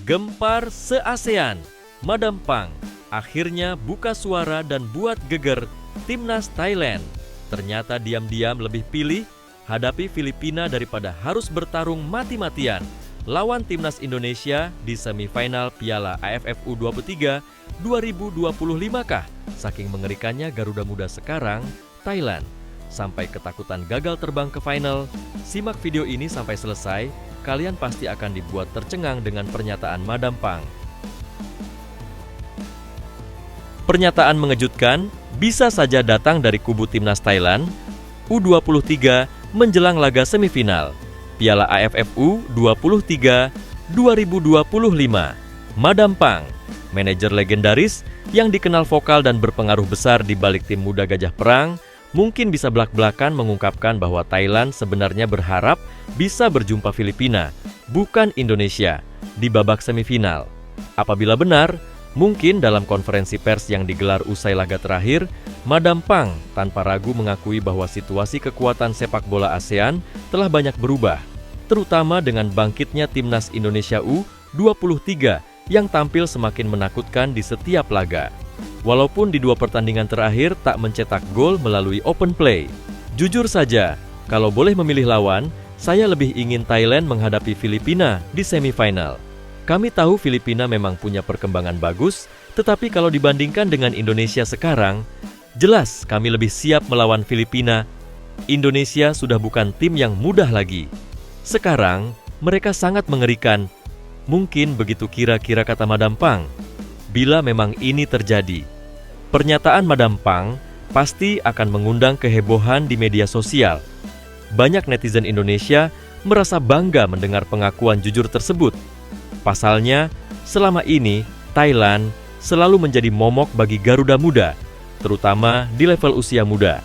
Gempar se-ASEAN, Madam Pang akhirnya buka suara dan buat geger timnas Thailand. Ternyata diam-diam lebih pilih hadapi Filipina daripada harus bertarung mati-matian lawan timnas Indonesia di semifinal Piala AFF U23 2025-kah? Saking mengerikannya Garuda Muda sekarang, Thailand sampai ketakutan gagal terbang ke final. Simak video ini sampai selesai, kalian pasti akan dibuat tercengang dengan pernyataan Madam Pang. Pernyataan mengejutkan bisa saja datang dari kubu timnas Thailand U23 menjelang laga semifinal Piala AFF U23 2025. Madam Pang, manajer legendaris yang dikenal vokal dan berpengaruh besar di balik tim muda Gajah Perang, mungkin bisa belak-belakan mengungkapkan bahwa Thailand sebenarnya berharap bisa berjumpa Filipina, bukan Indonesia, di babak semifinal. Apabila benar, mungkin dalam konferensi pers yang digelar usai laga terakhir, Madam Pang tanpa ragu mengakui bahwa situasi kekuatan sepak bola ASEAN telah banyak berubah, terutama dengan bangkitnya timnas Indonesia U23 yang tampil semakin menakutkan di setiap laga. Walaupun di 2 pertandingan terakhir tak mencetak gol melalui open play. Jujur saja, kalau boleh memilih lawan, saya lebih ingin Thailand menghadapi Filipina di semifinal. Kami tahu Filipina memang punya perkembangan bagus, tetapi kalau dibandingkan dengan Indonesia sekarang, jelas kami lebih siap melawan Filipina. Indonesia sudah bukan tim yang mudah lagi. Sekarang, mereka sangat mengerikan. Mungkin begitu kira-kira kata Madam Pang. Bila memang ini terjadi, pernyataan Madam Pang pasti akan mengundang kehebohan di media sosial. Banyak netizen Indonesia merasa bangga mendengar pengakuan jujur tersebut. Pasalnya, selama ini Thailand selalu menjadi momok bagi Garuda Muda, terutama di level usia muda.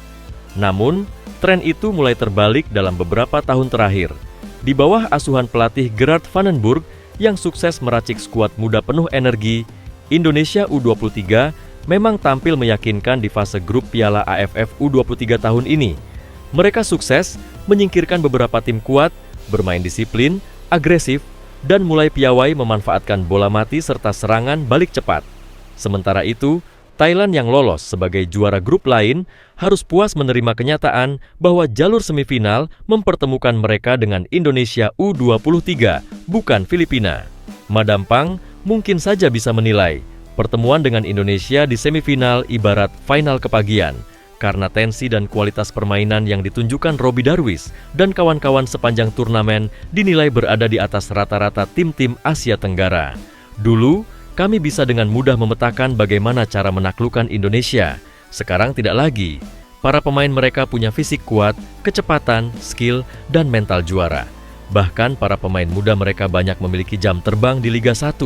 Namun, tren itu mulai terbalik dalam beberapa tahun terakhir. Di bawah asuhan pelatih Gerard Vandenburg yang sukses meracik skuad muda penuh energi, Indonesia U23 memang tampil meyakinkan di fase grup Piala AFF U23 tahun ini. Mereka sukses menyingkirkan beberapa tim kuat, bermain disiplin, agresif, dan mulai piawai memanfaatkan bola mati serta serangan balik cepat. Sementara itu, Thailand yang lolos sebagai juara grup lain harus puas menerima kenyataan bahwa jalur semifinal mempertemukan mereka dengan Indonesia U23, bukan Filipina. Madam Pang mungkin saja bisa menilai pertemuan dengan Indonesia di semifinal ibarat final kepagian, karena tensi dan kualitas permainan yang ditunjukkan Robby Darwish dan kawan-kawan sepanjang turnamen dinilai berada di atas rata-rata tim-tim Asia Tenggara. Dulu, kami bisa dengan mudah memetakan bagaimana cara menaklukkan Indonesia. Sekarang tidak lagi. Para pemain mereka punya fisik kuat, kecepatan, skill, dan mental juara. Bahkan para pemain muda mereka banyak memiliki jam terbang di Liga 1.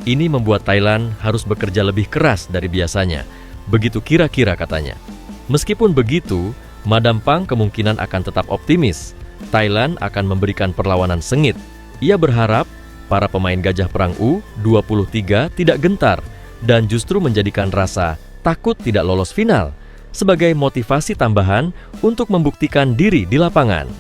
Ini membuat Thailand harus bekerja lebih keras dari biasanya. Begitu kira-kira katanya. Meskipun begitu, Madam Pang kemungkinan akan tetap optimis. Thailand akan memberikan perlawanan sengit. Ia berharap para pemain Gajah Perang U23 tidak gentar dan justru menjadikan rasa takut tidak lolos final sebagai motivasi tambahan untuk membuktikan diri di lapangan.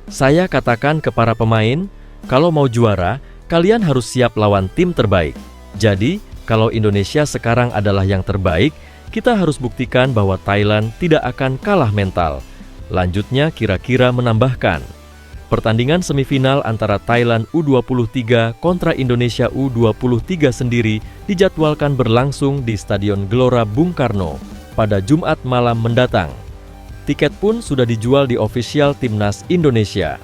Saya katakan ke para pemain, kalau mau juara, kalian harus siap lawan tim terbaik. Jadi, kalau Indonesia sekarang adalah yang terbaik, kita harus buktikan bahwa Thailand tidak akan kalah mental. Lanjutnya kira-kira menambahkan, pertandingan semifinal antara Thailand U23 kontra Indonesia U23 sendiri dijadwalkan berlangsung di Stadion Gelora Bung Karno pada Jumat malam mendatang. Tiket pun sudah dijual di official Timnas Indonesia.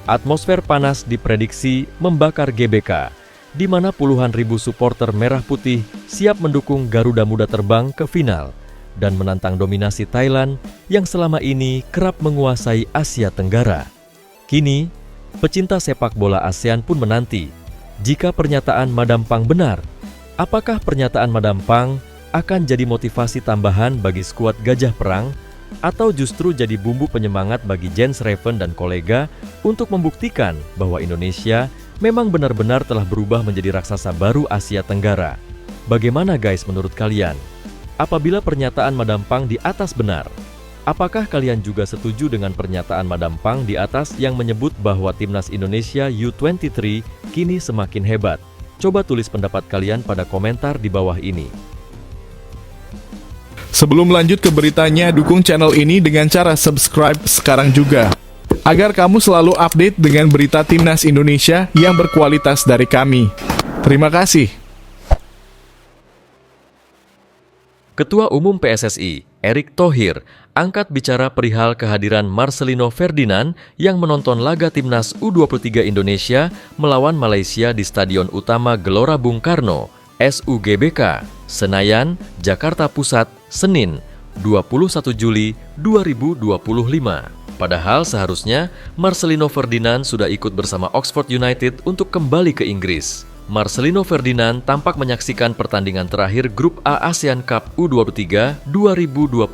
Atmosfer panas diprediksi membakar GBK, di mana puluhan ribu supporter merah putih siap mendukung Garuda Muda terbang ke final dan menantang dominasi Thailand yang selama ini kerap menguasai Asia Tenggara. Kini, pecinta sepak bola ASEAN pun menanti, jika pernyataan Madam Pang benar, apakah pernyataan Madam Pang akan jadi motivasi tambahan bagi skuad Gajah Perang, atau justru jadi bumbu penyemangat bagi Jens Raven dan kolega untuk membuktikan bahwa Indonesia memang benar-benar telah berubah menjadi raksasa baru Asia Tenggara. Bagaimana guys menurut kalian? Apabila pernyataan Madam Pang di atas benar, apakah kalian juga setuju dengan pernyataan Madam Pang di atas yang menyebut bahwa timnas Indonesia U23 kini semakin hebat? Coba tulis pendapat kalian pada komentar di bawah ini. Sebelum lanjut ke beritanya, dukung channel ini dengan cara subscribe sekarang juga, agar kamu selalu update dengan berita Timnas Indonesia yang berkualitas dari kami. Terima kasih. Ketua Umum PSSI, Erick Thohir, angkat bicara perihal kehadiran Marcelino Ferdinand yang menonton laga Timnas U23 Indonesia melawan Malaysia di Stadion Utama Gelora Bung Karno, SUGBK, Senayan, Jakarta Pusat, Senin, 21 Juli 2025. Padahal seharusnya Marcelino Ferdinand sudah ikut bersama Oxford United untuk kembali ke Inggris. Marcelino Ferdinand tampak menyaksikan pertandingan terakhir Grup A ASEAN Cup U23 2025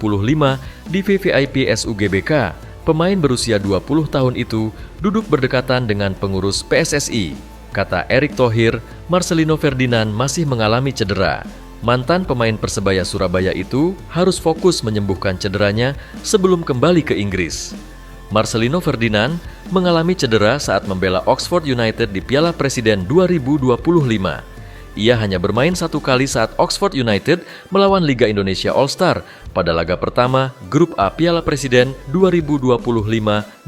di VVIP SUGBK. Pemain berusia 20 tahun itu duduk berdekatan dengan pengurus PSSI. Kata Erick Thohir, Marcelino Ferdinand masih mengalami cedera. Mantan pemain Persebaya Surabaya itu harus fokus menyembuhkan cederanya sebelum kembali ke Inggris. Marcelino Ferdinand mengalami cedera saat membela Oxford United di Piala Presiden 2025. Ia hanya bermain satu kali saat Oxford United melawan Liga Indonesia All-Star pada laga pertama Grup A Piala Presiden 2025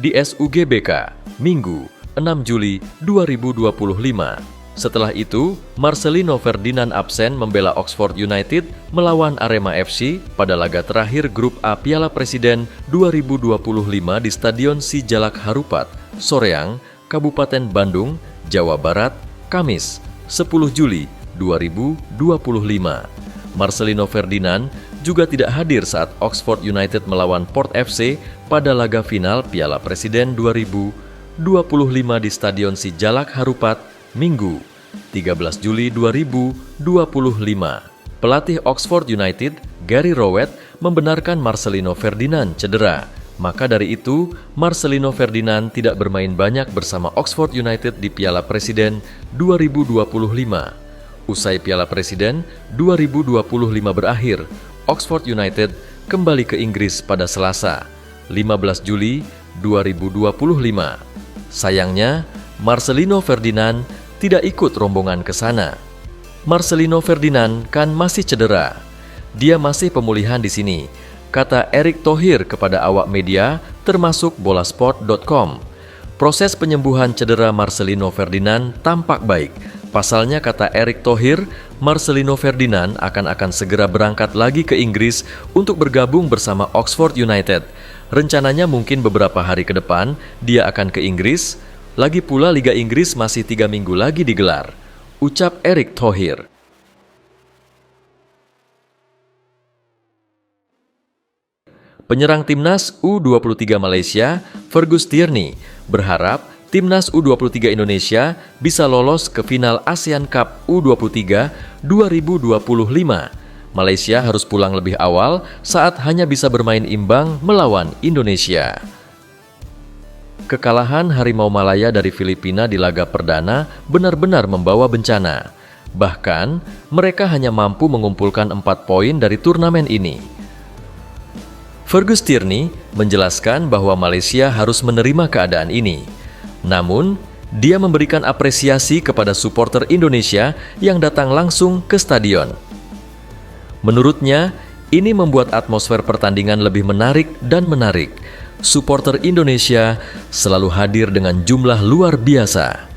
di SUGBK, Minggu 6 Juli 2025. Setelah itu, Marcelino Ferdinand absen membela Oxford United melawan Arema FC pada laga terakhir Grup A Piala Presiden 2025 di Stadion Sijalak Harupat, Soreang, Kabupaten Bandung, Jawa Barat, Kamis, 10 Juli 2025. Marcelino Ferdinand juga tidak hadir saat Oxford United melawan Port FC pada laga final Piala Presiden 2025 di Stadion Sijalak Harupat, Minggu, 13 Juli 2025. Pelatih Oxford United, Gary Rowett, membenarkan Marcelino Ferdinand cedera. Maka dari itu, Marcelino Ferdinand tidak bermain banyak bersama Oxford United di Piala Presiden 2025. Usai Piala Presiden 2025 berakhir, Oxford United kembali ke Inggris pada Selasa, 15 Juli 2025. Sayangnya, Marcelino Ferdinand tidak ikut rombongan ke sana. Marcelino Ferdinand kan masih cedera. Dia masih pemulihan di sini, kata Erick Thohir kepada awak media termasuk bolasport.com. Proses penyembuhan cedera Marcelino Ferdinand tampak baik. Pasalnya, kata Erick Thohir, Marcelino Ferdinand akan segera berangkat lagi ke Inggris untuk bergabung bersama Oxford United. Rencananya mungkin beberapa hari ke depan dia akan ke Inggris. Lagi pula Liga Inggris masih 3 minggu lagi digelar, ucap Erick Thohir. Penyerang Timnas U23 Malaysia, Fergus Tierney, berharap Timnas U23 Indonesia bisa lolos ke final ASEAN Cup U23 2025. Malaysia harus pulang lebih awal saat hanya bisa bermain imbang melawan Indonesia. Kekalahan Harimau Malaya dari Filipina di laga perdana benar-benar membawa bencana. Bahkan, mereka hanya mampu mengumpulkan 4 poin dari turnamen ini. Fergus Tierney menjelaskan bahwa Malaysia harus menerima keadaan ini. Namun, dia memberikan apresiasi kepada supporter Indonesia yang datang langsung ke stadion. Menurutnya, ini membuat atmosfer pertandingan lebih menarik dan menarik. Supporter Indonesia selalu hadir dengan jumlah luar biasa.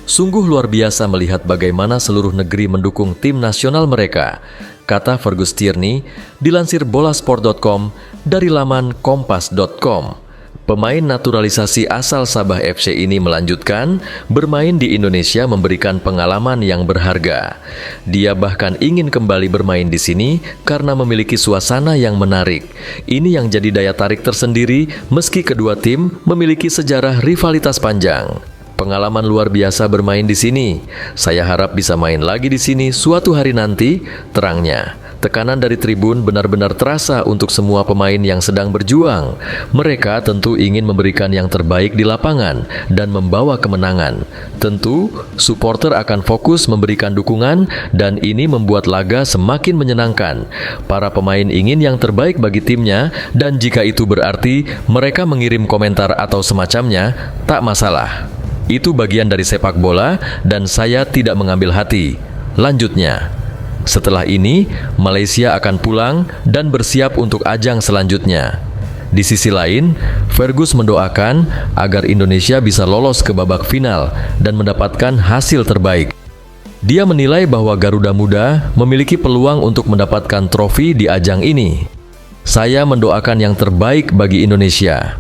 Sungguh luar biasa melihat bagaimana seluruh negeri mendukung tim nasional mereka, kata Fergus Tierney, dilansir bolasport.com dari laman kompas.com. Pemain naturalisasi asal Sabah FC ini melanjutkan, bermain di Indonesia memberikan pengalaman yang berharga. Dia bahkan ingin kembali bermain di sini karena memiliki suasana yang menarik. Ini yang jadi daya tarik tersendiri meski kedua tim memiliki sejarah rivalitas panjang. Pengalaman luar biasa bermain di sini. Saya harap bisa main lagi di sini suatu hari nanti, terangnya. Tekanan dari tribun benar-benar terasa untuk semua pemain yang sedang berjuang. Mereka tentu ingin memberikan yang terbaik di lapangan dan membawa kemenangan. Tentu, supporter akan fokus memberikan dukungan dan ini membuat laga semakin menyenangkan. Para pemain ingin yang terbaik bagi timnya dan jika itu berarti mereka mengirim komentar atau semacamnya, tak masalah. Itu bagian dari sepak bola dan saya tidak mengambil hati. Lanjutnya, setelah ini Malaysia akan pulang dan bersiap untuk ajang selanjutnya. Di sisi lain, Fergus mendoakan agar Indonesia bisa lolos ke babak final dan mendapatkan hasil terbaik. Dia menilai bahwa Garuda Muda memiliki peluang untuk mendapatkan trofi di ajang ini. Saya mendoakan yang terbaik bagi Indonesia.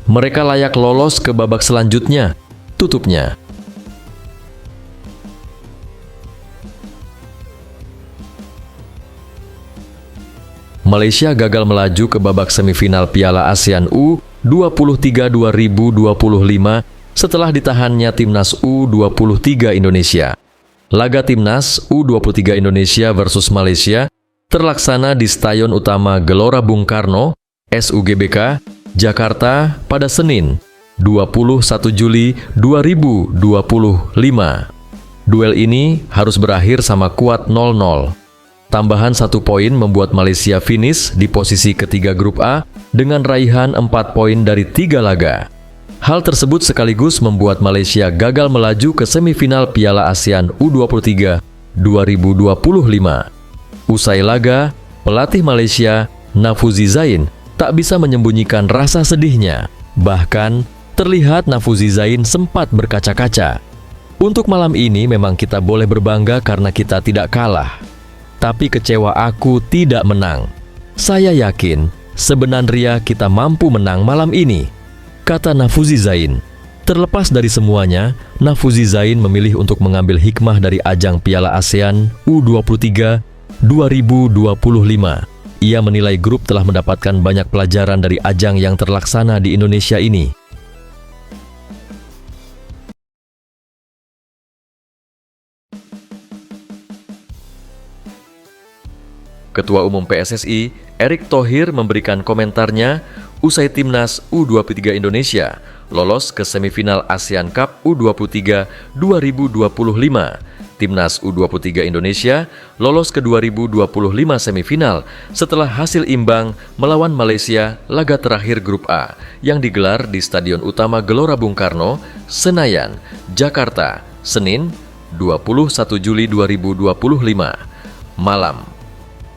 Mereka layak lolos ke babak selanjutnya, tutupnya. Malaysia gagal melaju ke babak semifinal Piala ASEAN U23 2025 setelah ditahannya Timnas U23 Indonesia. Laga Timnas U23 Indonesia versus Malaysia terlaksana di Stadion Utama Gelora Bung Karno, SUGBK, Jakarta pada Senin, 21 Juli 2025. Duel ini harus berakhir sama kuat 0-0. Tambahan 1 poin membuat Malaysia finish di posisi ketiga grup A dengan raihan 4 poin dari 3 laga. Hal tersebut sekaligus membuat Malaysia gagal melaju ke semifinal Piala ASEAN U23 2025. Usai laga, pelatih Malaysia, Nafuzi Zain, tak bisa menyembunyikan rasa sedihnya. Bahkan, terlihat Nafuzi Zain sempat berkaca-kaca. Untuk malam ini memang kita boleh berbangga karena kita tidak kalah. Tapi kecewa aku tidak menang. Saya yakin sebenarnya kita mampu menang malam ini, kata Nafuzi Zain. Terlepas dari semuanya, Nafuzi Zain memilih untuk mengambil hikmah dari ajang Piala ASEAN U23 2025. Ia menilai grup telah mendapatkan banyak pelajaran dari ajang yang terlaksana di Indonesia ini. Ketua Umum PSSI, Erick Thohir memberikan komentarnya usai Timnas U23 Indonesia lolos ke semifinal ASEAN Cup U23 2025. Timnas U23 Indonesia lolos ke 2025 semifinal setelah hasil imbang melawan Malaysia laga terakhir grup A yang digelar di Stadion Utama Gelora Bung Karno, Senayan, Jakarta, Senin, 21 Juli 2025, malam.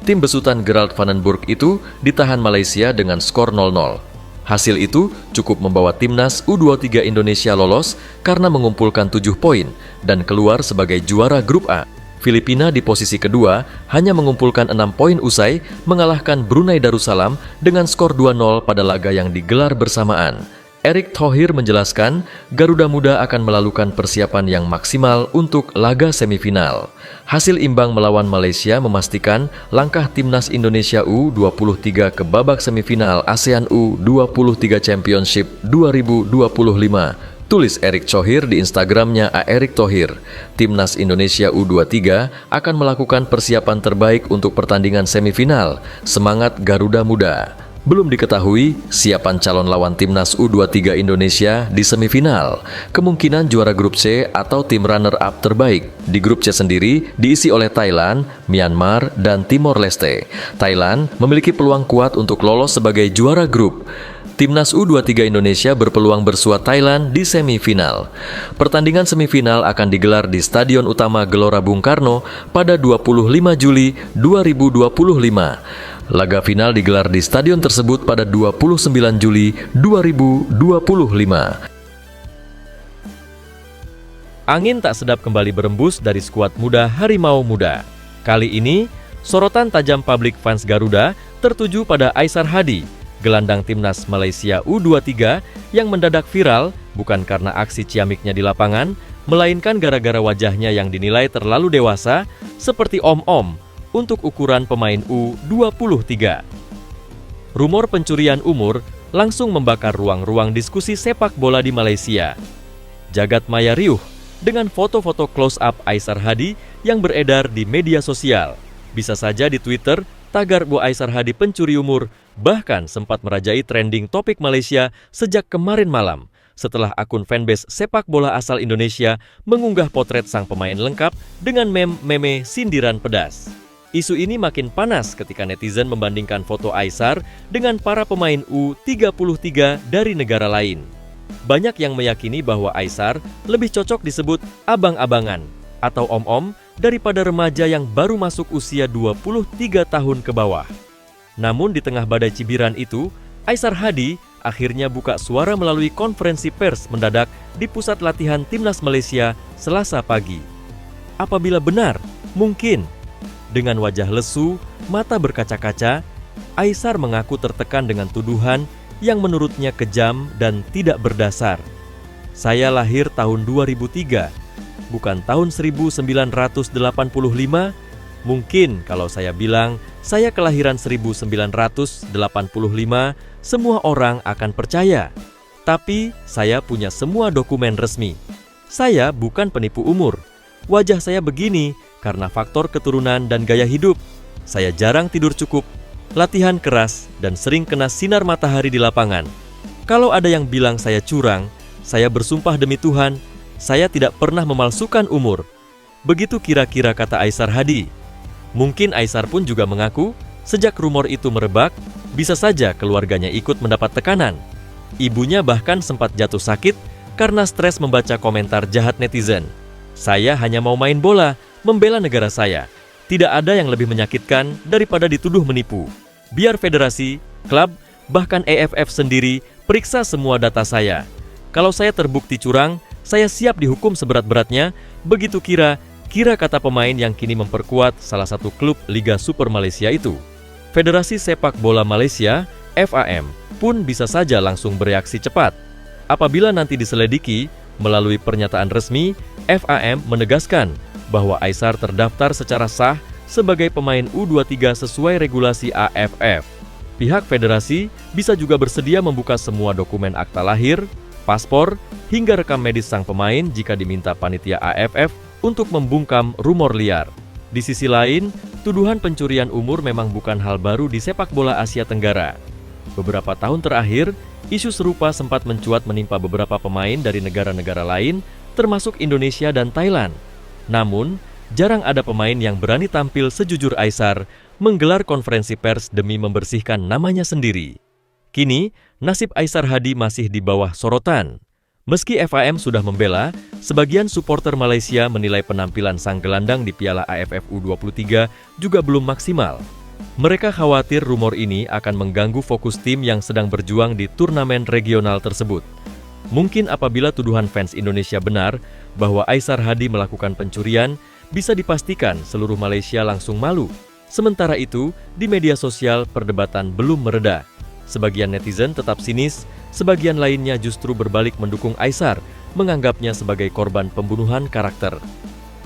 Tim besutan Gerald Vandenburg itu ditahan Malaysia dengan skor 0-0. Hasil itu cukup membawa Timnas U23 Indonesia lolos karena mengumpulkan 7 poin dan keluar sebagai juara grup A. Filipina di posisi kedua hanya mengumpulkan 6 poin usai mengalahkan Brunei Darussalam dengan skor 2-0 pada laga yang digelar bersamaan. Erick Thohir menjelaskan, Garuda Muda akan melakukan persiapan yang maksimal untuk laga semifinal. Hasil imbang melawan Malaysia memastikan langkah Timnas Indonesia U23 ke babak semifinal ASEAN U23 Championship 2025. Tulis Erick Thohir di Instagramnya @erickthohir. Timnas Indonesia U23 akan melakukan persiapan terbaik untuk pertandingan semifinal. Semangat Garuda Muda. Belum diketahui siapan calon lawan Timnas U23 Indonesia di semifinal. Kemungkinan juara grup C atau tim runner-up terbaik. Di grup C sendiri diisi oleh Thailand, Myanmar, dan Timor Leste. Thailand memiliki peluang kuat untuk lolos sebagai juara grup. Timnas U23 Indonesia berpeluang bersua Thailand di semifinal. Pertandingan semifinal akan digelar di Stadion Utama Gelora Bung Karno pada 25 Juli 2025. Laga final digelar di stadion tersebut pada 29 Juli 2025. Angin tak sedap kembali berembus dari skuad muda Harimau Muda. Kali ini, sorotan tajam publik fans Garuda tertuju pada Aisar Hadi, gelandang Timnas Malaysia U23 yang mendadak viral bukan karena aksi ciamiknya di lapangan, melainkan gara-gara wajahnya yang dinilai terlalu dewasa seperti om-om untuk ukuran pemain U23. Rumor pencurian umur langsung membakar ruang-ruang diskusi sepak bola di Malaysia. Jagat maya riuh dengan foto-foto close-up Aisar Hadi yang beredar di media sosial. Bisa saja di Twitter, tagar Bu Aisar Hadi pencuri umur bahkan sempat merajai trending topik Malaysia sejak kemarin malam, setelah akun fanbase sepak bola asal Indonesia mengunggah potret sang pemain lengkap dengan meme sindiran pedas. Isu ini makin panas ketika netizen membandingkan foto Aisar dengan para pemain U33 dari negara lain. Banyak yang meyakini bahwa Aisar lebih cocok disebut abang-abangan atau om-om daripada remaja yang baru masuk usia 23 tahun ke bawah. Namun di tengah badai cibiran itu, Aisar Hadi akhirnya buka suara melalui konferensi pers mendadak di pusat latihan Timnas Malaysia Selasa pagi. Apabila benar, mungkin dengan wajah lesu, mata berkaca-kaca, Aisar mengaku tertekan dengan tuduhan yang menurutnya kejam dan tidak berdasar. Saya lahir tahun 2003, bukan tahun 1985. Mungkin kalau saya bilang saya kelahiran 1985, semua orang akan percaya. Tapi saya punya semua dokumen resmi. Saya bukan penipu umur. Wajah saya begini karena faktor keturunan dan gaya hidup. Saya jarang tidur cukup, latihan keras, dan sering kena sinar matahari di lapangan. Kalau ada yang bilang saya curang, saya bersumpah demi Tuhan, saya tidak pernah memalsukan umur. Begitu kira-kira kata Aisar Hadi. Mungkin Aisar pun juga mengaku, sejak rumor itu merebak, bisa saja keluarganya ikut mendapat tekanan. Ibunya bahkan sempat jatuh sakit karena stres membaca komentar jahat netizen. Saya hanya mau main bola, membela negara saya. Tidak ada yang lebih menyakitkan daripada dituduh menipu. Biar federasi, klub, bahkan AFF sendiri periksa semua data saya. Kalau saya terbukti curang, saya siap dihukum seberat-beratnya. Begitu kira kata pemain yang kini memperkuat salah satu klub Liga Super Malaysia itu. Federasi Sepak Bola Malaysia, FAM, pun bisa saja langsung bereaksi cepat. Apabila nanti diselidiki, melalui pernyataan resmi, FAM menegaskan bahwa Aisar terdaftar secara sah sebagai pemain U23 sesuai regulasi AFF. Pihak federasi bisa juga bersedia membuka semua dokumen akta lahir, paspor, hingga rekam medis sang pemain jika diminta panitia AFF untuk membungkam rumor liar. Di sisi lain, tuduhan pencurian umur memang bukan hal baru di sepak bola Asia Tenggara. Beberapa tahun terakhir, isu serupa sempat mencuat menimpa beberapa pemain dari negara-negara lain, termasuk Indonesia dan Thailand. Namun, jarang ada pemain yang berani tampil sejujur Aisar menggelar konferensi pers demi membersihkan namanya sendiri. Kini, nasib Aisar Hadi masih di bawah sorotan. Meski FAM sudah membela, sebagian supporter Malaysia menilai penampilan sang gelandang di Piala AFF U23 juga belum maksimal. Mereka khawatir rumor ini akan mengganggu fokus tim yang sedang berjuang di turnamen regional tersebut. Mungkin apabila tuduhan fans Indonesia benar bahwa Aisar Hadi melakukan pencurian, bisa dipastikan seluruh Malaysia langsung malu. Sementara itu, di media sosial perdebatan belum mereda. Sebagian netizen tetap sinis, sebagian lainnya justru berbalik mendukung Aisar, menganggapnya sebagai korban pembunuhan karakter.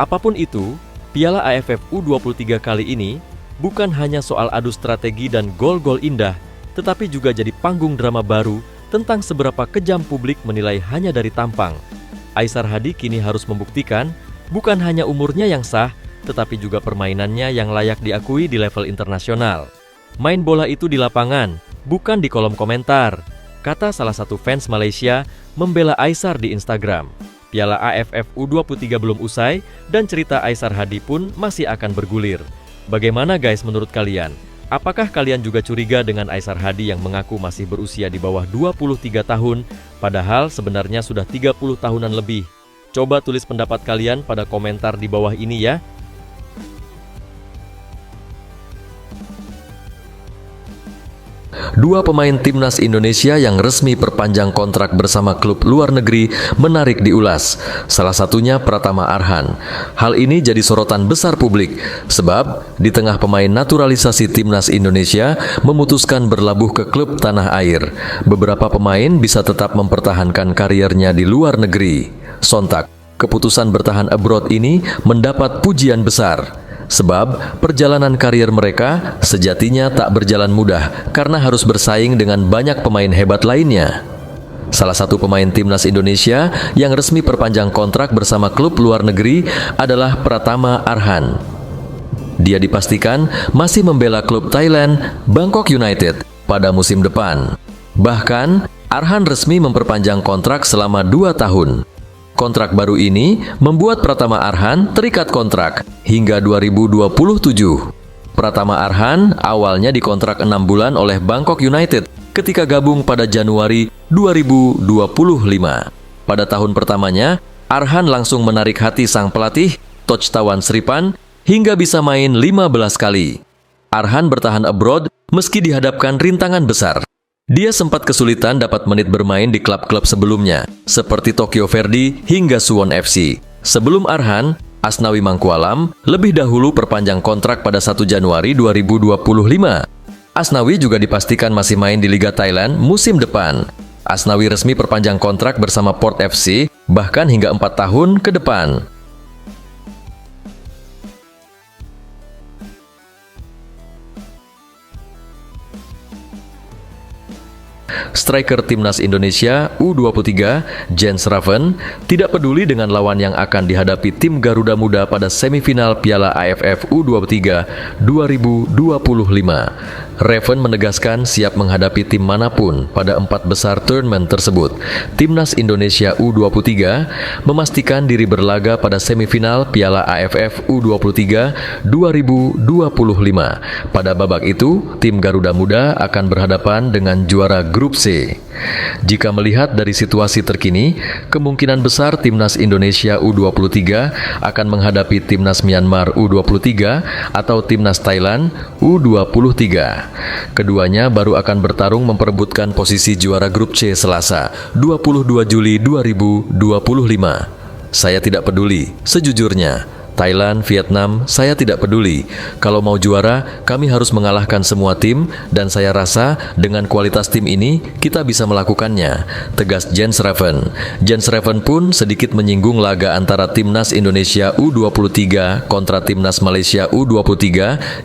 Apapun itu, Piala AFF U23 kali ini bukan hanya soal adu strategi dan gol-gol indah, tetapi juga jadi panggung drama baru tentang seberapa kejam publik menilai hanya dari tampang. Aisar Hadi kini harus membuktikan bukan hanya umurnya yang sah, tetapi juga permainannya yang layak diakui di level internasional. Main bola itu di lapangan, bukan di kolom komentar, kata salah satu fans Malaysia membela Aisar di Instagram. Piala AFF U23 belum usai dan cerita Aisar Hadi pun masih akan bergulir. Bagaimana guys menurut kalian? Apakah kalian juga curiga dengan Aisar Hadi yang mengaku masih berusia di bawah 23 tahun, padahal sebenarnya sudah 30 tahunan lebih? Coba tulis pendapat kalian pada komentar di bawah ini ya. Dua pemain Timnas Indonesia yang resmi perpanjang kontrak bersama klub luar negeri menarik diulas. Salah satunya Pratama Arhan. Hal ini jadi sorotan besar publik, sebab di tengah pemain naturalisasi Timnas Indonesia memutuskan berlabuh ke klub tanah air, beberapa pemain bisa tetap mempertahankan kariernya di luar negeri. Sontak, keputusan bertahan abroad ini mendapat pujian besar. Sebab perjalanan karier mereka sejatinya tak berjalan mudah karena harus bersaing dengan banyak pemain hebat lainnya. Salah satu pemain Timnas Indonesia yang resmi perpanjang kontrak bersama klub luar negeri adalah Pratama Arhan. Dia dipastikan masih membela klub Thailand, Bangkok United, pada musim depan. Bahkan, Arhan resmi memperpanjang kontrak selama 2 tahun. Kontrak baru ini membuat Pratama Arhan terikat kontrak hingga 2027. Pratama Arhan awalnya dikontrak 6 bulan oleh Bangkok United, ketika gabung pada Januari 2025. Pada tahun pertamanya, Arhan langsung menarik hati sang pelatih, Coach Tawan Sripan, hingga bisa main 15 kali. Arhan bertahan abroad meski dihadapkan rintangan besar. Dia sempat kesulitan dapat menit bermain di klub-klub sebelumnya, seperti Tokyo Verdy hingga Suwon FC. Sebelum Arhan, Asnawi Mangkualam lebih dahulu perpanjang kontrak pada 1 Januari 2025. Asnawi juga dipastikan masih main di Liga Thailand musim depan. Asnawi resmi perpanjang kontrak bersama Port FC, bahkan hingga 4 tahun ke depan. Striker Timnas Indonesia U23, Jens Raven, tidak peduli dengan lawan yang akan dihadapi tim Garuda Muda pada semifinal Piala AFF U23 2025. Raven menegaskan siap menghadapi tim manapun pada 4 besar turnamen tersebut. Timnas Indonesia U23 memastikan diri berlaga pada semifinal Piala AFF U23 2025. Pada babak itu, tim Garuda Muda akan berhadapan dengan juara Grup C. Jika melihat dari situasi terkini, kemungkinan besar Timnas Indonesia U23 akan menghadapi Timnas Myanmar U23 atau Timnas Thailand U23. Keduanya baru akan bertarung memperebutkan posisi juara Grup C Selasa, 22 Juli 2025. Saya tidak peduli, sejujurnya. Thailand, Vietnam, saya tidak peduli. Kalau mau juara, kami harus mengalahkan semua tim, dan saya rasa dengan kualitas tim ini, kita bisa melakukannya, tegas Jens Raven. Jens Raven pun sedikit menyinggung laga antara Timnas Indonesia U23 kontra Timnas Malaysia U23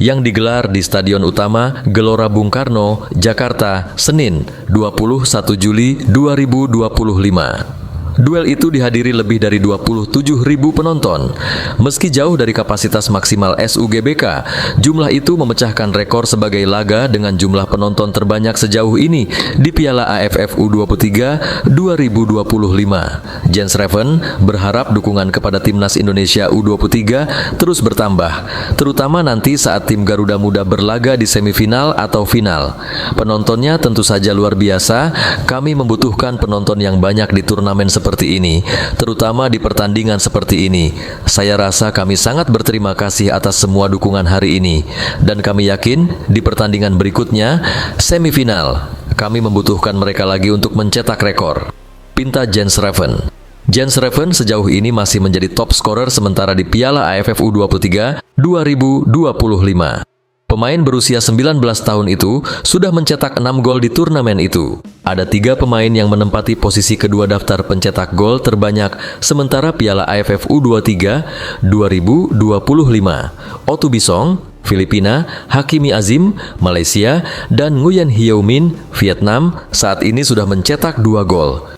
yang digelar di Stadion Utama Gelora Bung Karno, Jakarta, Senin, 21 Juli 2025. Duel itu dihadiri lebih dari 27.000 penonton. Meski jauh dari kapasitas maksimal SUGBK, jumlah itu memecahkan rekor sebagai laga dengan jumlah penonton terbanyak sejauh ini di Piala AFF U23 2025. Jens Raven berharap dukungan kepada Timnas Indonesia U23 terus bertambah, terutama nanti saat tim Garuda Muda berlaga di semifinal atau final. Penontonnya tentu saja luar biasa. Kami membutuhkan penonton yang banyak di turnamen seperti ini, terutama di pertandingan seperti ini. Saya rasa kami sangat berterima kasih atas semua dukungan hari ini, dan kami yakin di pertandingan berikutnya, semifinal, kami membutuhkan mereka lagi untuk mencetak rekor, pinta Jens Raven. Jens Raven sejauh ini masih menjadi top scorer sementara di Piala AFF U23 2025. Pemain berusia 19 tahun itu sudah mencetak 6 gol di turnamen itu. Ada 3 pemain yang menempati posisi kedua daftar pencetak gol terbanyak sementara Piala AFF U23 2025. Otu Bisong, Filipina, Hakimi Azim, Malaysia, dan Nguyen Hyo Min, Vietnam, saat ini sudah mencetak 2 gol.